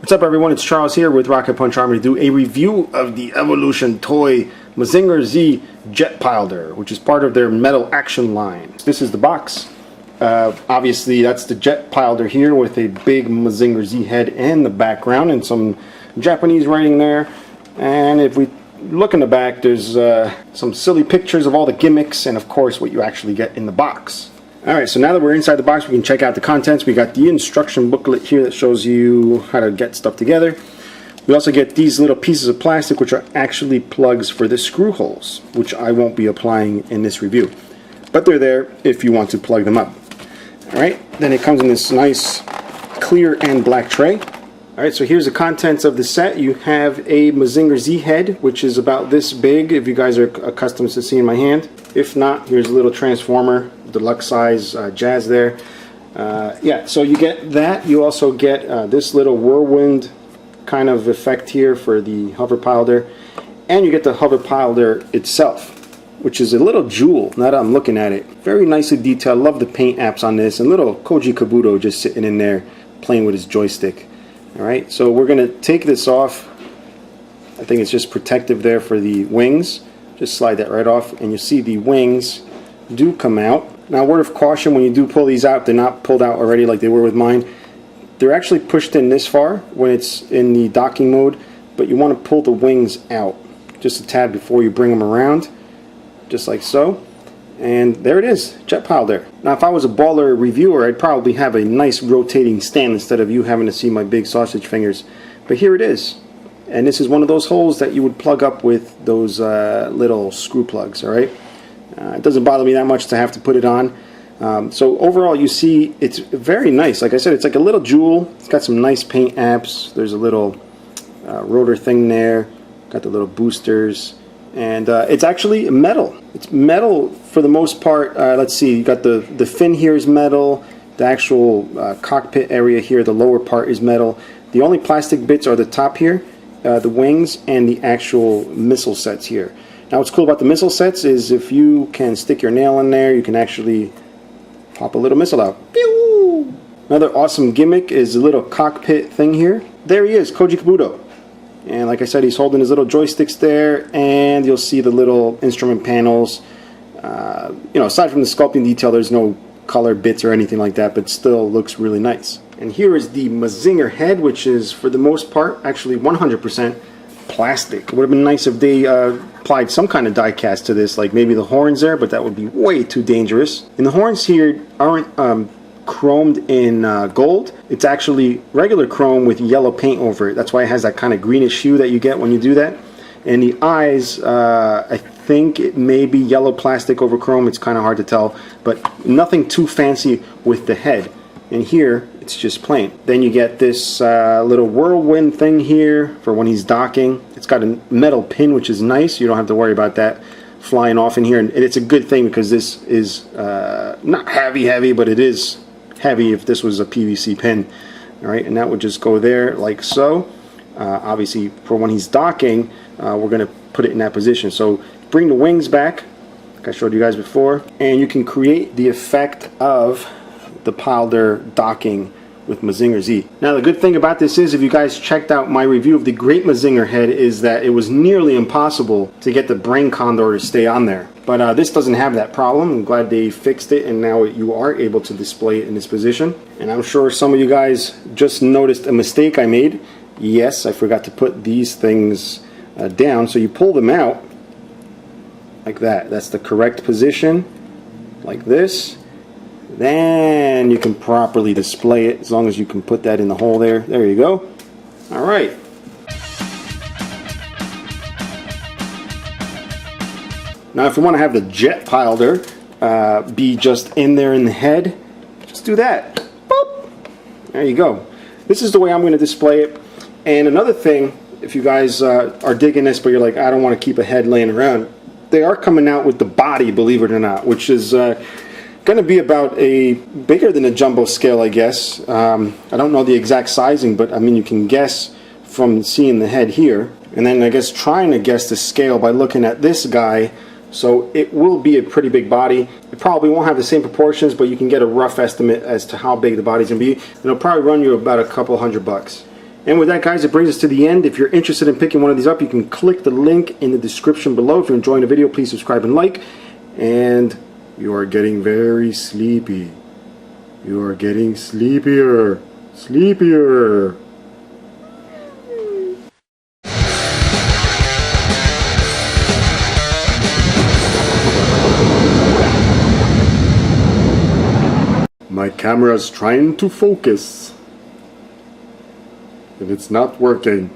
What's up, everyone? It's Charles here with Rocket Punch Army to do a review of the Evolution toy Mazinger Z Jet Pilder, which is part of their metal action line. This is the box. Obviously, that's the Jet Pilder here with a big Mazinger Z head in the background and some Japanese writing there. And if we look in the back, there's some silly pictures of all the gimmicks and, of course, what you actually get in the box. Alright, so now that we're inside the box, we can check out the contents. We got the instruction booklet here that shows you how to get stuff together. We also get these little pieces of plastic, which are actually plugs for the screw holes, which I won't be applying in this review. But they're there if you want to plug them up. Alright, then it comes in this nice clear and black tray. Alright, so here's the contents of the set. You have a Mazinger Z head, which is about this big, if you guys are accustomed to seeing my hand. If not, here's a little transformer, deluxe size jazz there. Yeah, so you get that. You also get this little whirlwind kind of effect here for the hover pilder. And you get the hover pilder itself, which is a little jewel now that I'm looking at it. Very nicely detailed. Love the paint apps on this. And little Koji Kabuto just sitting in there playing with his joystick. Alright, so we're going to take this off. I think it's just protective there for the wings. Just slide that right off and you see the wings do come out. Now, word of caution, when you do pull these out, they're not pulled out already like they were with mine. They're actually pushed in this far when it's in the docking mode, but you want to pull the wings out just a tad before you bring them around, just like so. And there it is, Jet Pilder. Now, if I was a baller reviewer, I'd probably have a nice rotating stand instead of you having to see my big sausage fingers. But here it is. And this is one of those holes that you would plug up with those little screw plugs, alright? It doesn't bother me that much to have to put it on. So overall, you see it's very nice. Like I said, it's like a little jewel. It's got some nice paint apps. There's a little rotor thing there. Got the little boosters. And it's actually metal. It's metal for the most part. Let's see, you got the fin here is metal. The actual cockpit area here, the lower part is metal. The only plastic bits are the top here, the wings, and the actual missile sets here. Now, what's cool about the missile sets is if you can stick your nail in there, you can actually pop a little missile out. Pew! Another awesome gimmick is a little cockpit thing here. There he is, Koji Kabuto. And like I said, he's holding his little joysticks there, and you'll see the little instrument panels. You know, aside from the sculpting detail, there's no color bits or anything like that, but still looks really nice. And here is the Mazinger head, which is, for the most part, actually 100% plastic. It would have been nice if they applied some kind of die cast to this, like maybe the horns there, but that would be way too dangerous. And the horns here aren't chromed in gold. It's actually regular chrome with yellow paint over it. That's why it has that kind of greenish hue that you get when you do that. And the eyes, I think it may be yellow plastic over chrome. It's kind of hard to tell, but nothing too fancy with the head. And here, it's just plain. Then you get this little whirlwind thing here for when he's docking. It's got a metal pin, which is nice. You don't have to worry about that flying off in here. And it's a good thing because this is not heavy, but it is heavy if this was a PVC pin. All right, and that would just go there like so. Obviously, for when he's docking, we're going to put it in that position. So bring the wings back, like I showed you guys before, and you can create the effect of the Pilder docking with Mazinger Z. Now, the good thing about this is, if you guys checked out my review of the Great Mazinger head, is that it was nearly impossible to get the brain condor to stay on there. But this doesn't have that problem. I'm glad they fixed it, and now you are able to display it in this position. And I'm sure some of you guys just noticed a mistake I made. Yes, I forgot to put these things down. So you pull them out like that. That's the correct position, like this. Then you can properly display it, as long as you can put that in the hole there. There you go. All right. Now, if you want to have the Jet Pilder be just in there in the head, just do that. Boop. There you go. This is the way I'm going to display it. And another thing, if you guys are digging this, but you're like, I don't want to keep a head laying around, they are coming out with the body, believe it or not, which is going to be about bigger than a jumbo scale, I guess. I don't know the exact sizing, but I mean, you can guess from seeing the head here, and then I guess trying to guess the scale by looking at this guy. So it will be a pretty big body. It probably won't have the same proportions, but you can get a rough estimate as to how big the body's gonna be. And it'll probably run you about a couple $100. And with that, guys, it brings us to the end. If you're interested in picking one of these up, you can click the link in the description below. If you're enjoying the video, please subscribe and like. And you are getting very sleepy. You are getting sleepier. Sleepier. My camera's trying to focus, and it's not working.